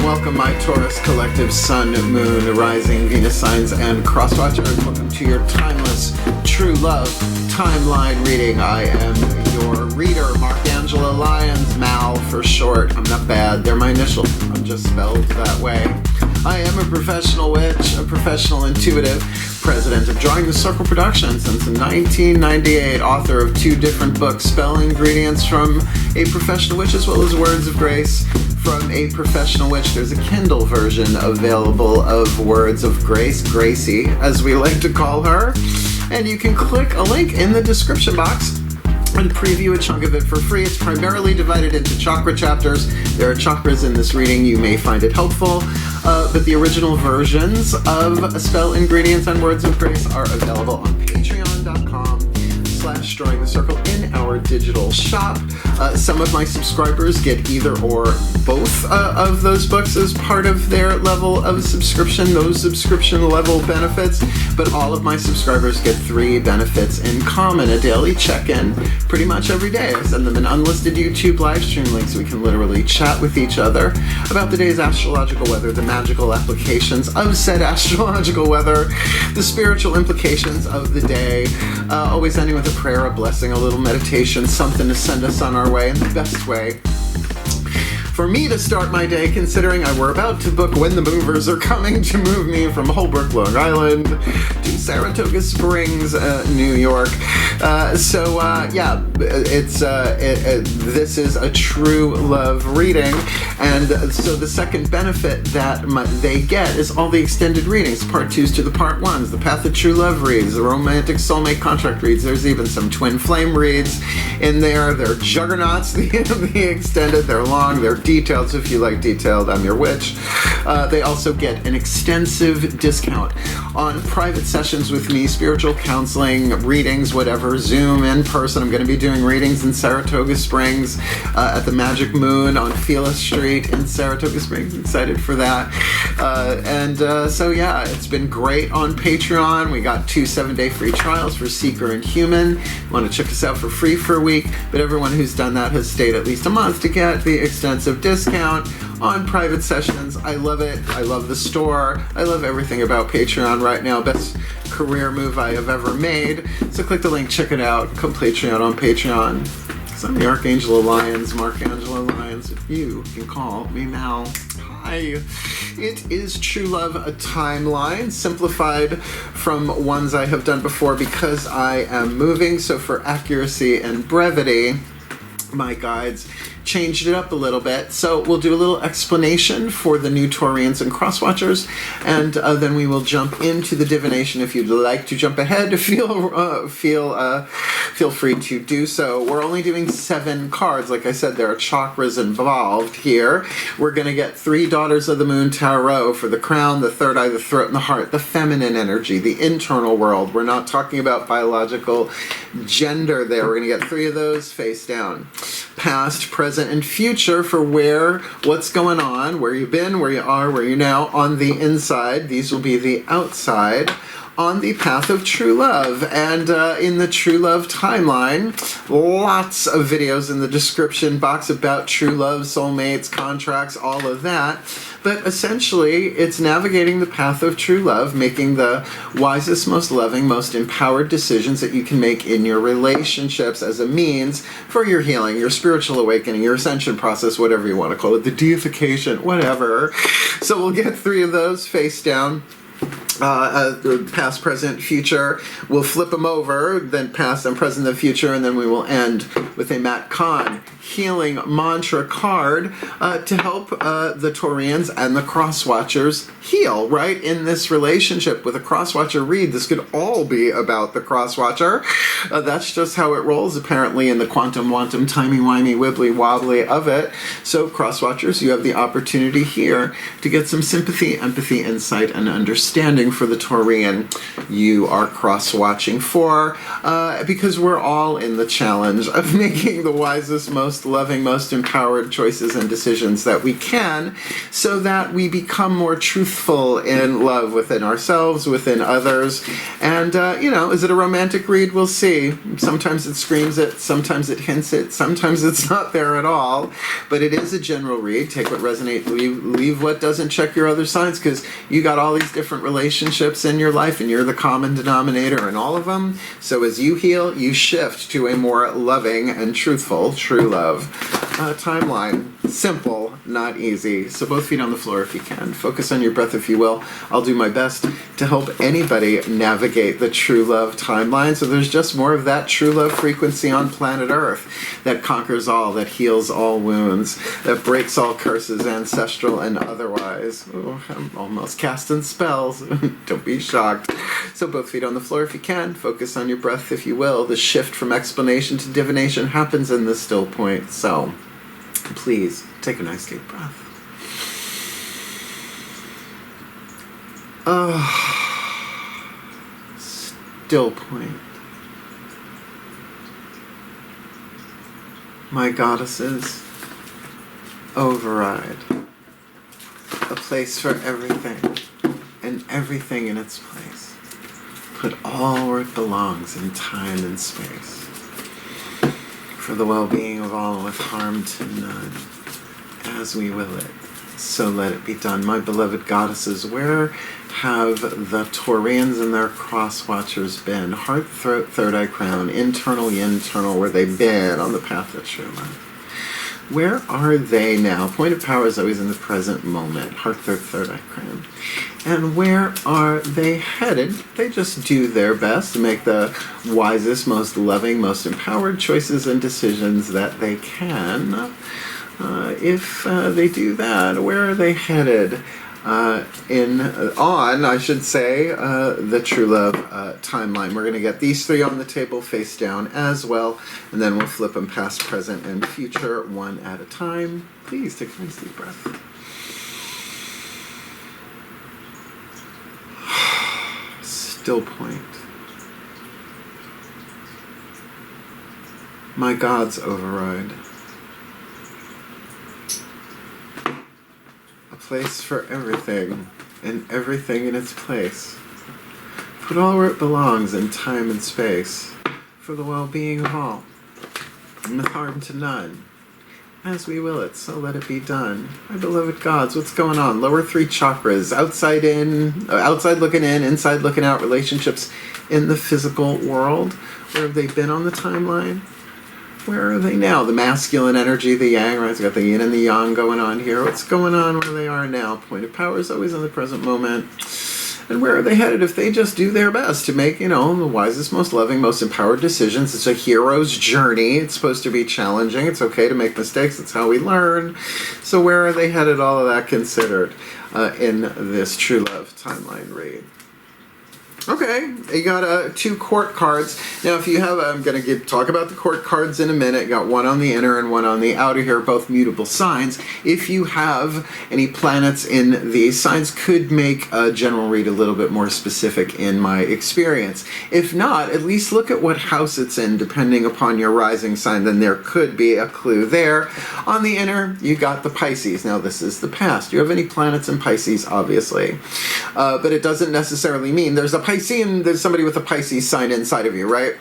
welcome my Taurus collective Sun, Moon, Rising, Venus signs, and Crosswatchers. Welcome to your timeless, true love timeline reading. I am your reader, Angelo, Lyons, Mal for short. I'm not bad, they're my initials. I'm just spelled that way. I am a professional witch, a professional intuitive, president of Drawing the Circle Productions since 1998, author of 2 different books, Spell Ingredients from a Professional Witch as well as Words of Grace from a Professional Witch. There's a Kindle version available of Words of Grace, Gracie, as we like to call her. And you can click a link in the description box and preview a chunk of it for free. It's primarily divided into chakra chapters. There are chakras in this reading. You may find it helpful. But the original versions of Spell Ingredients and Words of Grace are available on patreon.com/Drawing the Circle in our digital shop. Some of my subscribers get either or both of those books as part of their level of subscription, those subscription level benefits, but all of my subscribers get 3 benefits in common: a daily check-in pretty much every day. I send them an unlisted YouTube live stream link so we can literally chat with each other about the day's astrological weather, the magical applications of said astrological weather, the spiritual implications of the day, always ending with a prayer, a blessing, a little meditation, something to send us on our way in the best way for me to start my day, considering I were about to book when the movers are coming to move me from Holbrook, Long Island to Saratoga Springs, New York. This is a true love reading, and so the second benefit that they get is all the extended readings, part 2s to the part 1s, the Path of True Love reads, the Romantic Soulmate Contract reads. There's even some Twin Flame reads in there. They're juggernauts, the extended. They're long, they're detailed, so if you like detailed, I'm your witch. They also get an extensive discount on private sessions with me, spiritual counseling, readings, whatever, Zoom, in person. I'm going to be doing readings in Saratoga Springs at the Magic Moon on Phyllis Street in Saratoga Springs. Excited for that. It's been great on Patreon. We got 2 7-day free trials for Seeker and Human. You want to check us out for free for a week, but everyone who's done that has stayed at least a month to get the extensive discount on private sessions. I love it. I love the store. I love everything about Patreon right now. Best career move I have ever made. So click the link, check it out. Come Patreon on Patreon. So I'm the Archangel Lyons, Angelo Lyons. If you can call me now. Hi. It is True Love, a timeline, simplified from ones I have done before because I am moving. So for accuracy and brevity, my guides changed it up a little bit. So we'll do a little explanation for the new Taurians and Crosswatchers, and then we will jump into the divination. If you'd like to jump ahead, feel free to do so. We're only doing 7 cards. Like I said, there are chakras involved here. We're going to get 3 Daughters of the Moon Tarot for the crown, the third eye, the throat, and the heart, the feminine energy, the internal world. We're not talking about biological gender there. We're going to get 3 of those face down. Past, present, and future for what's going on, where you've been, where you are, where you're now on the inside. These will be the outside on the path of true love. And in the True Love timeline, lots of videos in the description box about true love, soulmates, contracts, all of that. But essentially, it's navigating the path of true love, making the wisest, most loving, most empowered decisions that you can make in your relationships as a means for your healing, your spiritual awakening, your ascension process, whatever you want to call it, the deification, whatever. So we'll get 3 of those face down. Past, present, future. We'll flip them over, then past, then present, then future, and then we will end with a Matt Kahn healing mantra card to help the Taurians and the Crosswatchers heal, right? In this relationship with a Crosswatcher read, this could all be about the Crosswatcher. That's just how it rolls, apparently, in the quantum, timey-wimey, wibbly-wobbly of it. So, Crosswatchers, you have the opportunity here to get some sympathy, empathy, insight, and understanding watching for the Taurian you are cross-watching for, because we're all in the challenge of making the wisest, most loving, most empowered choices and decisions that we can, so that we become more truthful in love within ourselves, within others. And, is it a romantic read? We'll see. Sometimes it screams it, sometimes it hints it, sometimes it's not there at all. But it is a general read. Take what resonates, leave what doesn't. Check your other signs, because you got all these different relationships in your life, and you're the common denominator in all of them. So as you heal, you shift to a more loving and truthful, true love timeline. Simple, not easy. So both feet on the floor if you can. Focus on your breath if you will. I'll do my best to help anybody navigate the true love timeline. So there's just more of that true love frequency on planet Earth that conquers all, that heals all wounds, that breaks all curses, ancestral and otherwise. Oh, I'm almost casting spells. Don't be shocked. So both feet on the floor if you can. Focus on your breath if you will. The shift from explanation to divination happens in the still point. So please take a nice deep breath. Still point. My goddesses, override. A place for everything, and everything in its place. Put all where it belongs in time and space. For the well-being of all, with harm to none. As we will it, so let it be done. My beloved goddesses, where have the Taurians and their cross-watchers been? Heart, throat, third eye, crown, internal, internal, where they've been on the path of true life. Where are they now? Point of power is always in the present moment. Heart, third eye, crown. And where are they headed? They just do their best to make the wisest, most loving, most empowered choices and decisions that they can. If they do that, where are they headed? The true love timeline. We're going to get these three on the table face down as well, and then we'll flip them past, present, and future one at a time. Please take a nice deep breath. Still point. My God's override. A place for everything, and everything in its place. Put all where it belongs in time and space, for the well-being of all, and with harm to none. As we will it, so let it be done. My beloved gods, what's going on? Lower three chakras, outside looking in, inside looking out, relationships in the physical world. Where have they been on the timeline? Where are they now? The masculine energy, the yang, right? It's got the yin and the yang going on here. What's going on where they are now? Point of power is always in the present moment. And where are they headed if they just do their best to make, the wisest, most loving, most empowered decisions? It's a hero's journey. It's supposed to be challenging. It's okay to make mistakes. It's how we learn. So where are they headed? All of that considered in this true love timeline read. Okay, you got 2 court cards. Now, if you have, I'm going to talk about the court cards in a minute. You got one on the inner and one on the outer here, both mutable signs. If you have any planets in these signs, could make a general read a little bit more specific in my experience. If not, at least look at what house it's in, depending upon your rising sign. Then there could be a clue there. On the inner, you got the Pisces. Now, this is the past. Do you have any planets in Pisces? Obviously. But it doesn't necessarily mean there's a Pisces. There's somebody with a Pisces sign inside of you, right?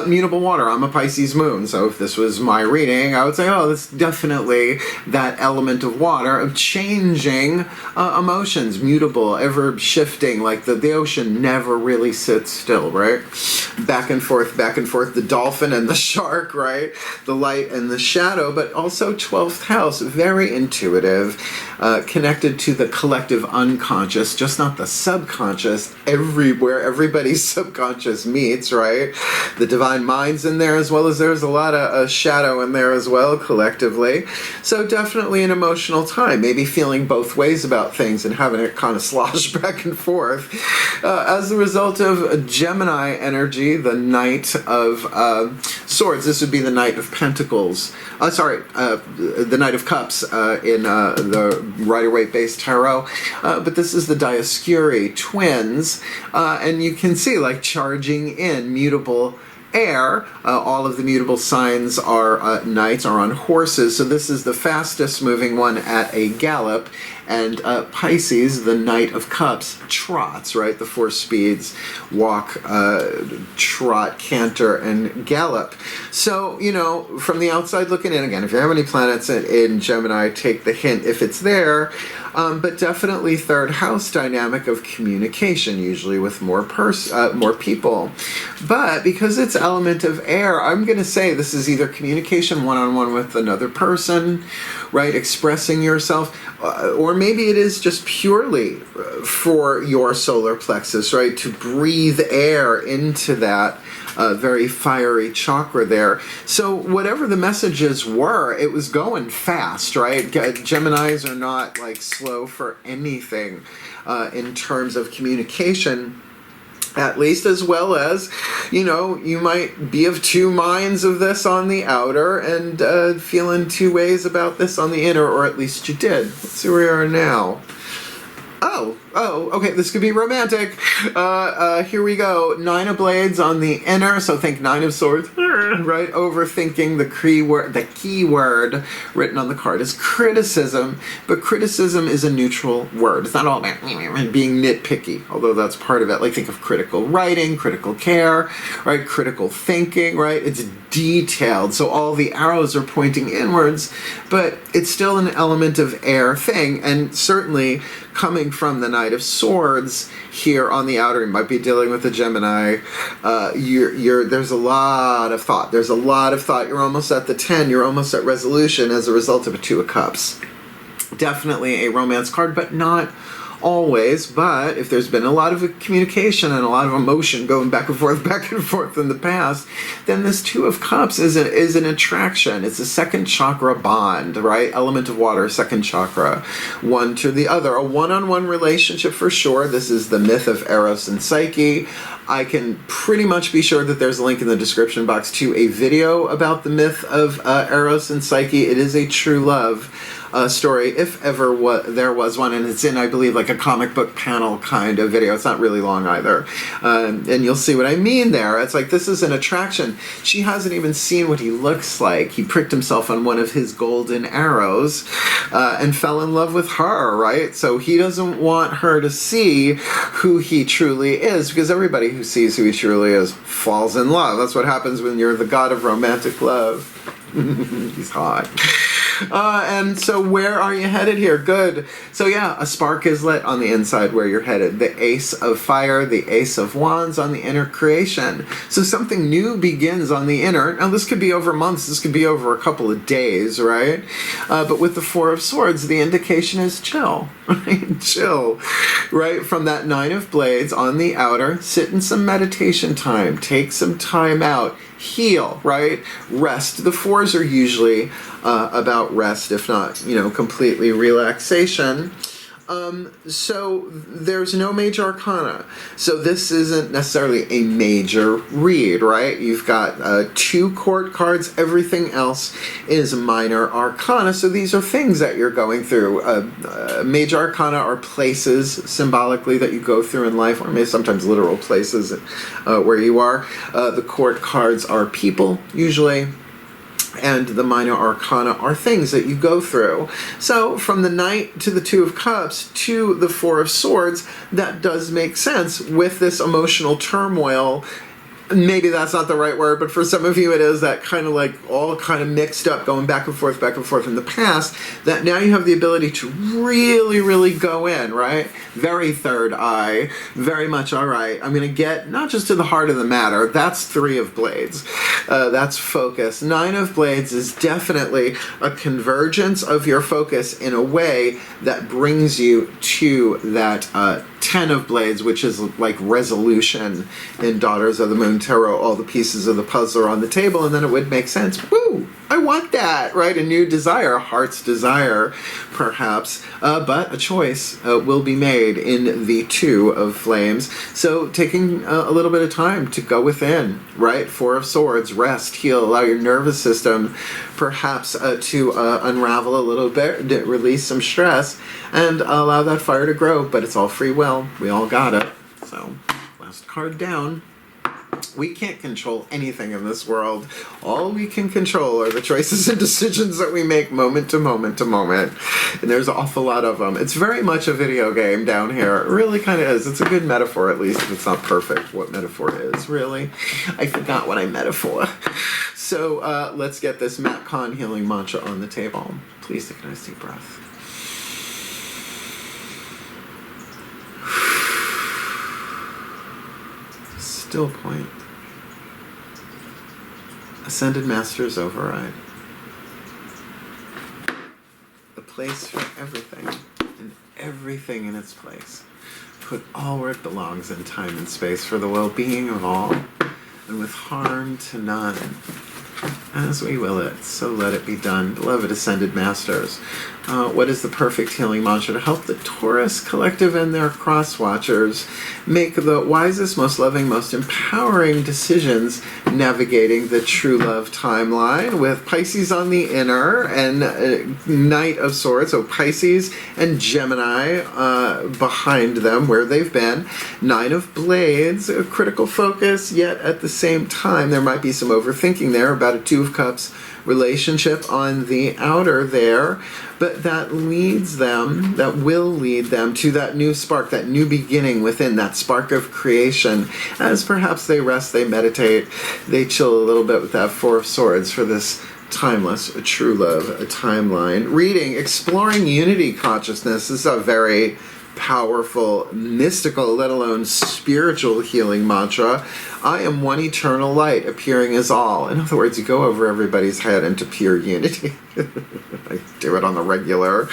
Mutable water. I'm a Pisces moon, so if this was my reading, I would say, that's definitely that element of water, of changing emotions, mutable, ever shifting, like the ocean never really sits still, right? Back and forth, the dolphin and the shark, right? The light and the shadow, but also 12th house, very intuitive, connected to the collective unconscious, just not the subconscious, where everybody's subconscious meets, right? The divine mind's in there, as well as there's a lot of shadow in there as well, collectively. So definitely an emotional time, maybe feeling both ways about things and having it kind of slosh back and forth. As a result of Gemini energy numerology, the Knight of Swords. This would be the Knight of Pentacles. The Knight of Cups in the Rider-Waite-based tarot. But this is the Dioscuri twins. And you can see, like, charging in mutable air. All of the mutable signs are knights, are on horses. So this is the fastest moving one at a gallop. And Pisces, the Knight of Cups, trots, right? The four speeds: walk, trot, canter, and gallop. So, you know, from the outside looking in, again, if you have any planets in Gemini, take the hint if it's there. But definitely third house dynamic of communication, usually with more people. But because it's element of air, I'm going to say this is either communication one-on-one with another person, right? Expressing yourself, or maybe it is just purely for your solar plexus, right? To breathe air into that very fiery chakra there. So whatever the messages were, it was going fast, right? Geminis are not like slow for anything in terms of communication. At least, as well as, you know, you might be of two minds of this on the outer and feeling two ways about this on the inner, or at least you did. Let's see where we are now. Oh, okay, this could be romantic. Here we go. 9 of Blades on the inner, so think 9 of Swords, right? Overthinking, the key word written on the card is criticism, but criticism is a neutral word. It's not all about being nitpicky, although that's part of it. Like, think of critical writing, critical care, right? Critical thinking, right? It's detailed, so all the arrows are pointing inwards, but it's still an element of air thing, and certainly coming from the Knight of Swords here on the outer, you might be dealing with a Gemini. There's a lot of thought. There's a lot of thought. You're almost at the 10. You're almost at resolution as a result of a 2 of Cups. Definitely a romance card, but not always. But if there's been a lot of communication and a lot of emotion going back and forth in the past, then this 2 of Cups is an attraction. It's a second chakra bond, right? Element of water, second chakra, one to the other. A one-on-one relationship for sure. This is the myth of Eros and Psyche. I can pretty much be sure that there's a link in the description box to a video about the myth of Eros and Psyche. It is a true love story, if ever there was one, and it's in, I believe, like a comic book panel kind of video. It's not really long either, and you'll see what I mean there. It's like, this is an attraction. She hasn't even seen what he looks like. He pricked himself on one of his golden arrows and fell in love with her, right? So he doesn't want her to see who he truly is, because everybody who sees who he truly is falls in love. That's what happens when you're the god of romantic love. He's hot. And so where are you headed here? Good. So yeah, a spark is lit on the inside where you're headed. The Ace of Fire, the Ace of Wands on the inner creation. So something new begins on the inner. Now this could be over months. This could be over a couple of days, right? But with the 4 of Swords, the indication is chill. Right? Chill. Right? From that 9 of Blades on the outer, sit in some meditation time. Take some time out. Heal, right? Rest. The 4s are usually about rest, if not, completely relaxation. So there's no major arcana. So this isn't necessarily a major read, right? You've got 2 court cards. Everything else is minor arcana. So these are things that you're going through. Major arcana are places symbolically that you go through in life, or maybe sometimes literal places where you are. The court cards are people, usually. And the minor arcana are things that you go through. So from the Knight to the 2 of Cups to the 4 of Swords, that does make sense with this emotional turmoil. Maybe that's not the right word, but for some of you it is, that kind of like all kind of mixed up, going back and forth in the past, that now you have the ability to really, really go in, right? Very third eye, very much, all right, I'm going to get not just to the heart of the matter. That's 3 of Blades. That's focus. 9 of Blades is definitely a convergence of your focus in a way that brings you to that 10 of Blades, which is like resolution in Daughters of the Moon Tarot. All the pieces of the puzzle are on the table, and then it would make sense. Woo! I want that, right? A new desire, a heart's desire, perhaps. But a choice will be made in the Two of Flames. So taking a little bit of time to go within, right? Four of Swords, rest, heal, allow your nervous system perhaps to unravel a little bit, release some stress, and allow that fire to grow. But it's all free will. We all got it. So, last card down. We can't control anything in this world. All we can control are the choices and decisions that we make moment to moment to moment. And there's an awful lot of them. It's very much a video game down here. It really kind of is. It's a good metaphor, at least if it's not perfect. What metaphor is, really? I forgot what I metaphor. So let's get this Matt Kahn healing mantra on the table. Please take a nice deep breath. Still point. Ascended Masters override. The place for everything, and everything in its place. Put all where it belongs in time and space for the well-being of all, and with harm to none. As we will it, so let it be done. Beloved Ascended Masters, what is the perfect healing mantra to help the Taurus Collective and their cross-watchers make the wisest, most loving, most empowering decisions navigating the true love timeline with Pisces on the inner and Knight of Swords, so Pisces and Gemini behind them where they've been. Nine of Blades, a critical focus, yet at the same time there might be some overthinking there about a Two of Cups relationship on the outer there, but that leads them, that will lead them to that new spark, that new beginning within, that spark of creation. As perhaps they rest, they meditate, they chill a little bit with that Four of Swords for this timeless, a true love, a timeline. Reading, exploring unity consciousness is a very powerful, mystical, let alone spiritual healing mantra. I am one eternal light, appearing as all. In other words, you go over everybody's head into pure unity. I do it on the regular.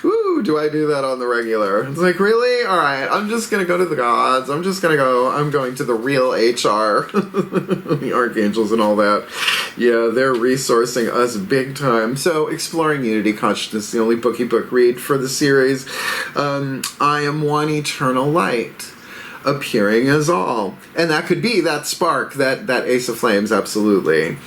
Ooh, do I do that on the regular? It's like, really? All right, I'm just going to go to the gods. I'm going to the real HR. The archangels and all that. Yeah, they're resourcing us big time. So, Exploring Unity Consciousness, the only bookie book read for the series. I am one eternal light, appearing as all. And that could be that spark, that Ace of Flames, absolutely.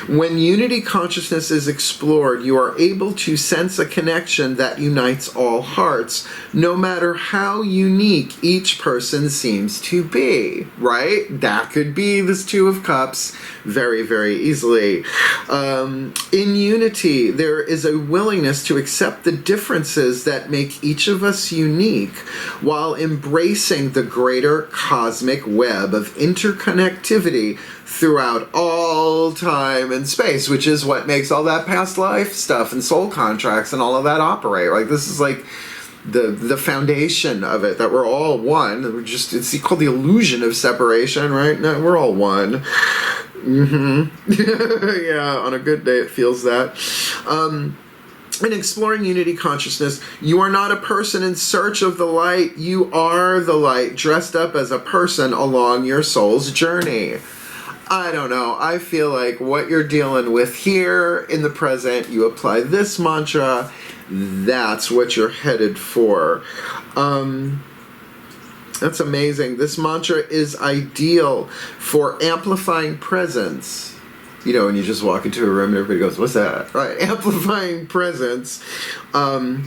When unity consciousness is explored, you are able to sense a connection that unites all hearts, no matter how unique each person seems to be, right? That could be this Two of Cups very, very easily. In unity, there is a willingness to accept the differences that make each of us unique, while embracing the greater cosmic web of interconnectivity throughout all time and space, which is what makes all that past life stuff and soul contracts and all of that operate. Like, this is like the foundation of it, that we're all one. It's called the illusion of separation, right? No, we're all one. Yeah, on a good day it feels that. In exploring unity consciousness, you are not a person in search of the light. You are the light, dressed up as a person along your soul's journey. I don't know. I feel like what you're dealing with here in the present, you apply this mantra, that's what you're headed for. That's amazing. This mantra is ideal for amplifying presence. You know, when you just walk into a room and everybody goes, what's that? Right, amplifying presence, grounding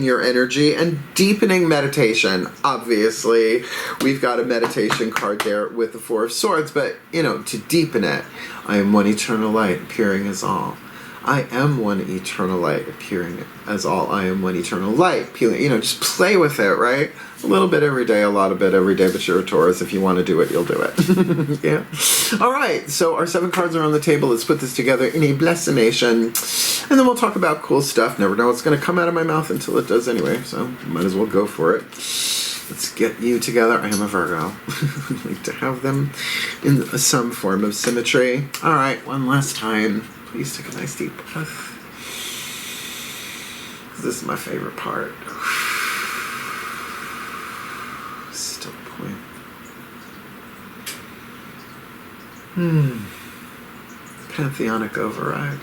your energy, and deepening meditation. Obviously, we've got a meditation card there with the Four of Swords, but, you know, to deepen it, I am one eternal light, appearing as all. I am one eternal light, appearing as all. I am one eternal light. You know, just play with it, right? A little bit every day, a lot of it every day, but you're a Taurus. If you want to do it, you'll do it. Yeah. All right, so our 7 cards are on the table. Let's put this together in a blessination, and then we'll talk about cool stuff. Never know what's going to come out of my mouth until it does anyway, so might as well go for it. Let's get you together. I am a Virgo. I like to have them in some form of symmetry. All right, one last time. Please take a nice deep breath. 'Cause this is my favorite part. Pantheonic override.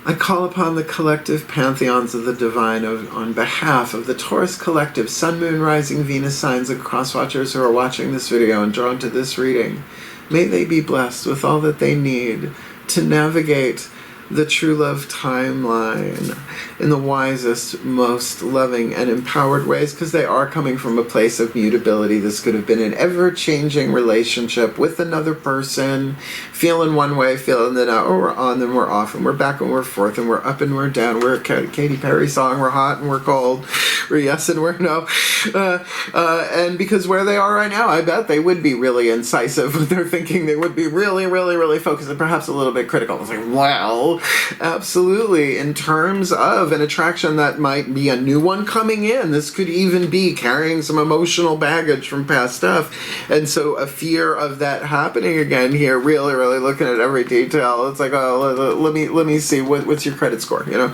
I call upon the collective pantheons of the divine on behalf of the Taurus collective, Sun, Moon, Rising, Venus signs, and cross-watchers who are watching this video and drawn to this reading. May they be blessed with all that they need to navigate the true love timeline in the wisest, most loving, and empowered ways, because they are coming from a place of mutability. This could have been an ever-changing relationship with another person, feeling one way, feeling that oh, we're on, then we're off, and we're back and we're forth, and we're up and we're down. We're a Katy Perry song, we're hot and we're cold, we're yes and we're no. And because where they are right now, I bet they would be really incisive with their thinking. They would be really, really, really focused and perhaps a little bit critical. It's like, wow, absolutely. In terms of an attraction that might be a new one coming in, this could even be carrying some emotional baggage from past stuff. And so a fear of that happening again here, really, really looking at every detail. It's like, oh, let me see, what's your credit score? You know,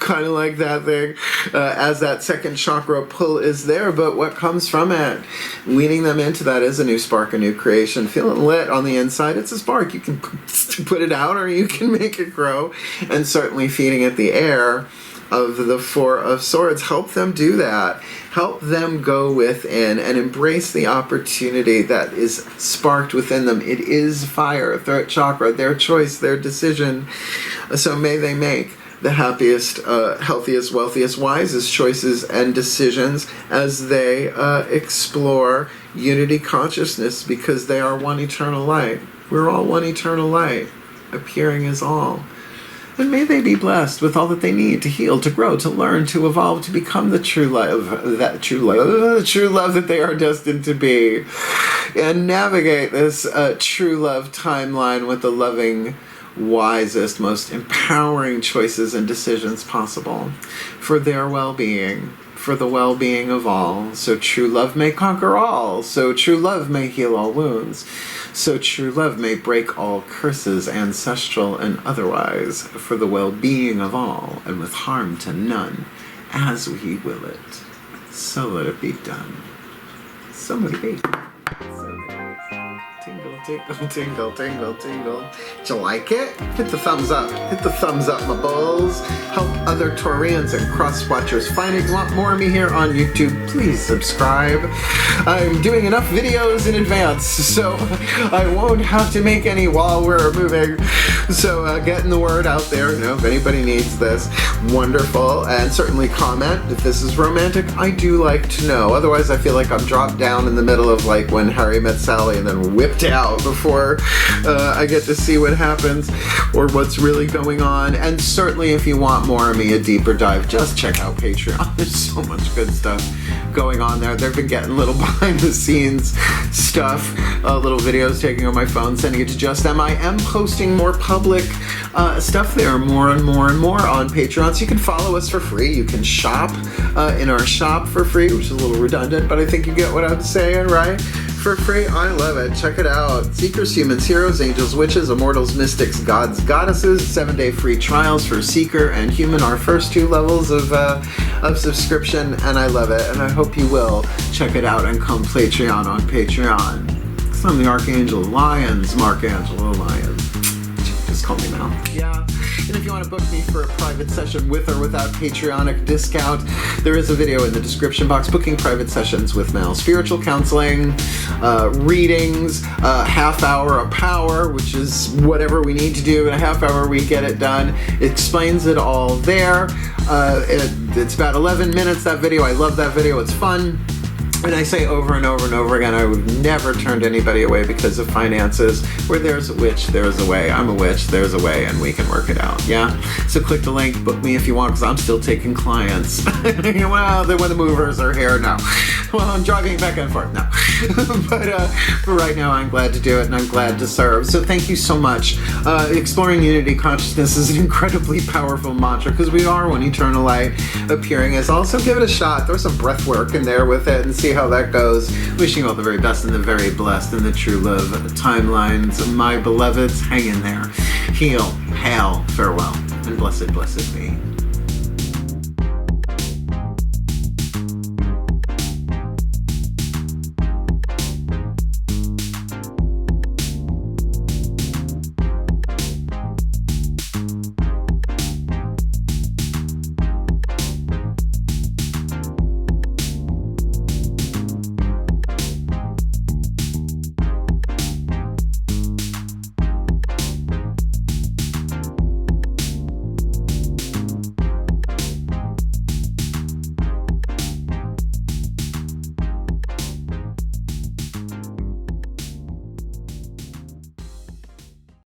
kind of like that thing, as that second chakra pull is there. But what comes from it, leading them into that is a new spark, a new creation, feeling lit on the inside. It's a spark. You can put it out or you can make it grow. And certainly feeding it the air of the Four of Swords. Help them do that. Help them go within and embrace the opportunity that is sparked within them. It is fire, throat chakra, their choice, their decision. So may they make the happiest, healthiest, wealthiest, wisest choices and decisions as they explore unity consciousness, because they are one eternal light. We're all one eternal light, appearing as all. And may they be blessed with all that they need to heal, to grow, to learn, to evolve, to become the true love, the true love that they are destined to be, and navigate this true love timeline with the loving, wisest, most empowering choices and decisions possible for their well-being, for the well-being of all. So true love may conquer all. So true love may heal all wounds. So true love may break all curses, ancestral and otherwise, for the well-being of all, and with harm to none, as we will it. So let it be done. So let it be. Tingle, tingle, tingle, tingle, tingle. Did you like it? Hit the thumbs up. Hit the thumbs up, my bulls. Help other Taurians and cross-watchers find it. If you want more of me here on YouTube, please subscribe. I'm doing enough videos in advance, so I won't have to make any while we're moving. So getting the word out there, you know, if anybody needs this, wonderful. And certainly comment if this is romantic. I do like to know. Otherwise, I feel like I'm dropped down in the middle of like when Harry met Sally and then whipped out before I get to see what happens or what's really going on. And certainly if you want more of me, a deeper dive, just check out Patreon. There's so much good stuff going on there. They've been getting little behind the scenes stuff, little videos taking on my phone, sending it to just them. I am posting more public stuff there, more and more and more on Patreon. So you can follow us for free. You can shop in our shop for free, which is a little redundant, but I think you get what I'm saying, right? For free. I love it. Check it out. Seekers, humans, heroes, angels, witches, immortals, mystics, gods, goddesses. 7-day free trials for Seeker and Human. Our first 2 levels of subscription, and I love it. And I hope you will check it out and come Patreon on Patreon. Because I'm the Archangel Lyons, Angelo Lyons. Just call me now. Yeah. And if you want to book me for a private session with or without Patreonic discount, there is a video in the description box. Booking private sessions with Mel. Spiritual counseling, readings, half hour of power, which is whatever we need to do. In a half hour, we get it done. It explains it all there. It's about 11 minutes, that video. I love that video. It's fun. And I say over and over and over again, I would never turn anybody away because of finances. Where there's a witch, there's a way. I'm a witch, there's a way, and we can work it out, yeah? So click the link, book me if you want, because I'm still taking clients. Well, then when the movers are here, no. Well, I'm driving back and forth, no. But for right now, I'm glad to do it, and I'm glad to serve. So thank you so much. Exploring unity consciousness is an incredibly powerful mantra, because we are one eternal light appearing as all. So give it a shot. Throw some breath work in there with it and see how that goes. Wishing you all the very best and the very blessed in the true love timelines. My beloveds, hang in there. Heal, hail, farewell, and blessed, blessed be.